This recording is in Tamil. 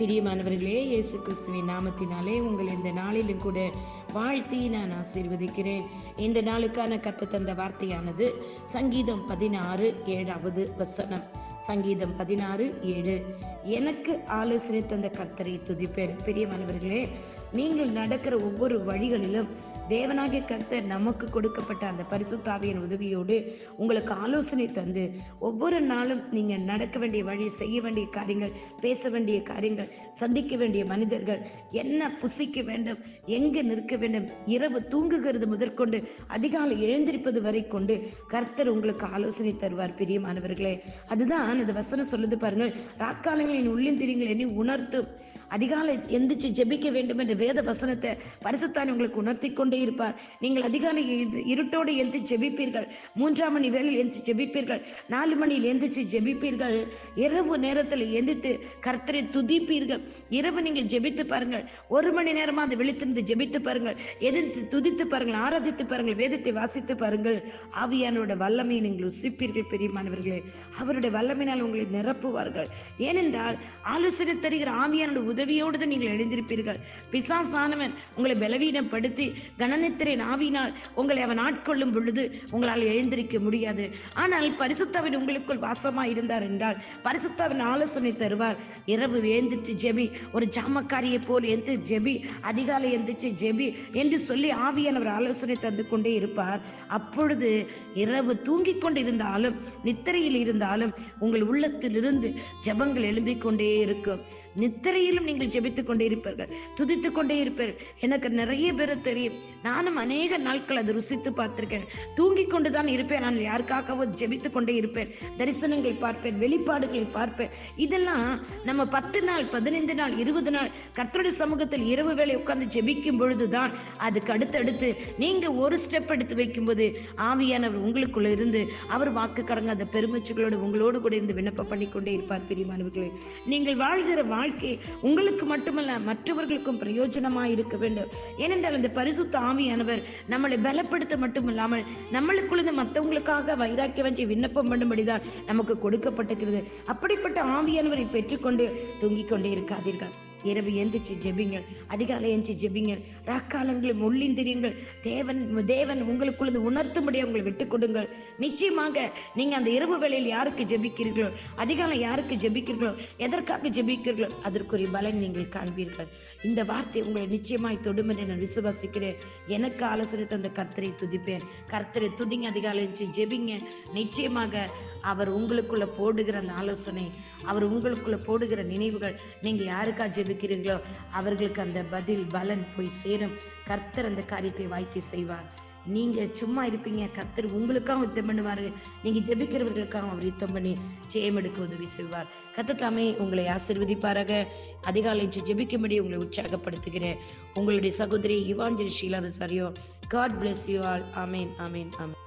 பிரியமானவர்களே, இயேசு கிறிஸ்துவின் நாமத்தினாலே உங்கள் இந்த நாளிலும் கூட வாழ்த்தி நான் ஆசீர்வதிக்கிறேன். இந்த நாளுக்கான கத்த தந்த வார்த்தையானது சங்கீதம் 16:7 சங்கீதம் 16:7. எனக்கு ஆலோசனை தந்த கர்த்தரை துதிப்பேன். பிரியமானவர்களே, நீங்கள் நடக்கிற ஒவ்வொரு வழிகளிலும் தேவனாகிய கர்த்தர் நமக்கு கொடுக்கப்பட்ட அந்த பரிசுத்த ஆவியின் உதவியோடு உங்களுக்கு ஆலோசனை தந்து ஒவ்வொரு நாளும் நீங்க நடக்க வேண்டிய வழி, செய்ய வேண்டிய காரியங்கள், பேச வேண்டிய காரியங்கள், சந்திக்க வேண்டிய மனிதர்கள், என்ன புசிக்க வேண்டும், எங்க நிற்க வேண்டும், இரவு தூங்குகிறது முதற்கொண்டு அதிகாலை எழுந்திருப்பது வரை கொண்டு கர்த்தர் உங்களுக்கு ஆலோசனை தருவார். பிரியமானவர்களே, அதுதான் இந்த வசனம் சொல்லுது பாருங்கள். ராக்காலங்களின் உள்ளின் திரிங்கள் என்னை உணர்த்தும். அதிகாலை எந்திரிச்சு ஜெபிக்க வேண்டும் என்ற வேத வசனத்தை பரிசுத்தானி உங்களுக்கு உணர்த்தி கொண்டே இருப்பார். நீங்கள் அதிகாலை இருட்டோடு எந்திரிச்சு ஜெபிப்பீர்கள், 3ஆம் மணி வேளையில் எந்திரிச்சு ஜெபிப்பீர்கள், 4 மணியில் எந்திரிச்சு ஜெபிப்பீர்கள், இரவு நேரத்தில் எந்திரித்து கர்த்தரை துதிப்பீர்கள். இரவு நீங்கள் ஜெபித்து பாருங்கள், 1 மணி நேரமா அந்த விழித்திருந்து ஜெபித்து பாருங்கள், எதிர்த்து துதித்து பாருங்கள், ஆராதித்து பாருங்கள், வேதத்தை வாசித்து பாருங்கள். ஆவியானோட வல்லமையை நீங்கள் ருசிப்பீர்கள். பெரியமானவர்களே, அவருடைய வல்லமையினால் உங்களை நிரப்புவார்கள். ஏனென்றால் ஆலோசனை தருகிற ஆவியானோட உதவியோடு தான் நீங்கள் எழுந்திருப்பீர்கள். பிசாசானவன் உங்களை பலவீனப்படுத்தி கனநித்திரை ஆவியினால் உங்களை அவன் ஆட்கொள்ளும் பொழுது உங்களால் எழுந்திருக்க முடியாது. ஆனால் பரிசுத்தாவின் உங்களுக்குள் வாசமா இருந்தார் என்றால் பரிசுத்தாவின் ஆலோசனை தருவார். இரவு எழுந்திரிச்சு ஜெபி, ஒரு ஜாமக்காரியை போல் எந்திரிச்சு ஜெபி, அதிகாலை எந்திரிச்சு ஜெபி என்று சொல்லி ஆவியானவர் ஆலோசனை தந்து கொண்டே இருப்பார். அப்பொழுது இரவு தூங்கிக் கொண்டு இருந்தாலும் நித்திரையில் இருந்தாலும் உங்கள் உள்ளத்திலிருந்து ஜெபங்கள் எழும்பிக் கொண்டே இருக்கும். நித்திரையிலும் நீங்கள் ஜெபித்துக் கொண்டே இருப்பீர்கள், துதித்துக் கொண்டே இருப்பீர்கள். எனக்கு நிறைய பேர் தெரியும். நானும் அநேக நாட்கள் அதை ருசித்து பார்த்திருக்கேன். தூங்கிக் கொண்டுதான் இருப்பேன், நான் யாருக்காகவும் ஜெபித்துக் கொண்டே இருப்பேன். தரிசனங்களை பார்ப்பேன், வெளிப்பாடுகளை பார்ப்பேன். இதெல்லாம் நம்ம 10 நாள், 15 நாள், 20 நாள் கர்த்தருடைய சமூகத்தில் இரவு வேளை உட்கார்ந்து ஜெபிக்கும் பொழுதுதான் அதுக்கு அடுத்தடுத்து நீங்க ஒரு ஸ்டெப் எடுத்து வைக்கும் போது ஆவியானவர் உங்களுக்குள்ள இருந்து அவர் வாக்கு கடங்காத பெருமச்சுகளோடு உங்களோடு கூட இருந்து விண்ணப்பம் பண்ணிக்கொண்டே இருப்பார். பிரியமானவர்களே, நீங்கள் வாழ்கிற வாழ்க்கை உங்களுக்கு மட்டுமல்ல மற்றவர்களுக்கும் பிரயோஜனமா இருக்க வேண்டும். ஏனென்றால் அந்த பரிசுத்த ஆவியானவர் நம்மளை பலப்படுத்த மட்டுமில்லாமல் நம்மளுக்குள்ள மற்றவங்களுக்காக வைராக்கியம் வச்சு விண்ணப்பம் பண்ணும்படிதான் நமக்கு கொடுக்கப்பட்டிருக்கிறது. அப்படிப்பட்ட ஆவியானவரை பெற்றுக்கொண்டு தூங்கிக் கொண்டே இருக்காதீர்கள். இரவு எந்திரிச்சு ஜெபிங்கள், அதிகாலை எந்திரிச்சு ஜெபிங்கள், ராக்காலங்களில் முள்ளிந்திரியுங்கள். தேவன் உங்களுக்குள்ள உணர்த்தும்படியாக உங்களை விட்டுக் கொடுங்கள். நிச்சயமாக நீங்க அந்த இரவு வேளையில் யாருக்கு ஜெபிக்கிறீர்களோ, அதிகாலை யாருக்கு ஜெபிக்கிறீர்களோ, எதற்காக ஜெபிக்கிறீர்களோ அதற்குரிய பலன் நீங்கள் காண்பீர்கள். இந்த வார்த்தை உங்களை நிச்சயமாய் தொடும் என்று நான் விசுவாசிக்கிறேன். எனக்கு ஆலோசனை தந்த கர்த்தரை துதிப்பேன். கர்த்தரை துதிங்க, அதிகாலை எந்திரிச்சு ஜெபிங்க. நிச்சயமாக அவர் உங்களுக்குள்ள போடுகிற அந்த ஆலோசனை, அவர் உங்களுக்குள்ள போடுகிற நினைவுகள், நீங்க யாருக்கா ஜெபிக்கிறீங்களோ அவர்களுக்கு அந்த பதில் பலன் போய் சேரும். கர்த்தர் அந்த காரியத்தை வாய்க்கு செய்வார். நீங்க சும்மா இருப்பீங்க, கர்த்தர் உங்களுக்காக யுத்தம் பண்ணுவாரு. நீங்க ஜெபிக்கிறவர்களுக்காக அவர் யுத்தம் பண்ணி ஜெயம் எடுக்க உதவி செய்வார். கர்த்தர் தாமே உங்களை ஆசீர்வதிப்பாராக. அதிகாலை ஜெபிக்கும்படி உங்களை உற்சாகப்படுத்துகிறேன். உங்களுடைய சகோதரி evangelist Sheila Rosario. God bless you all. Amen. Amen. Amen.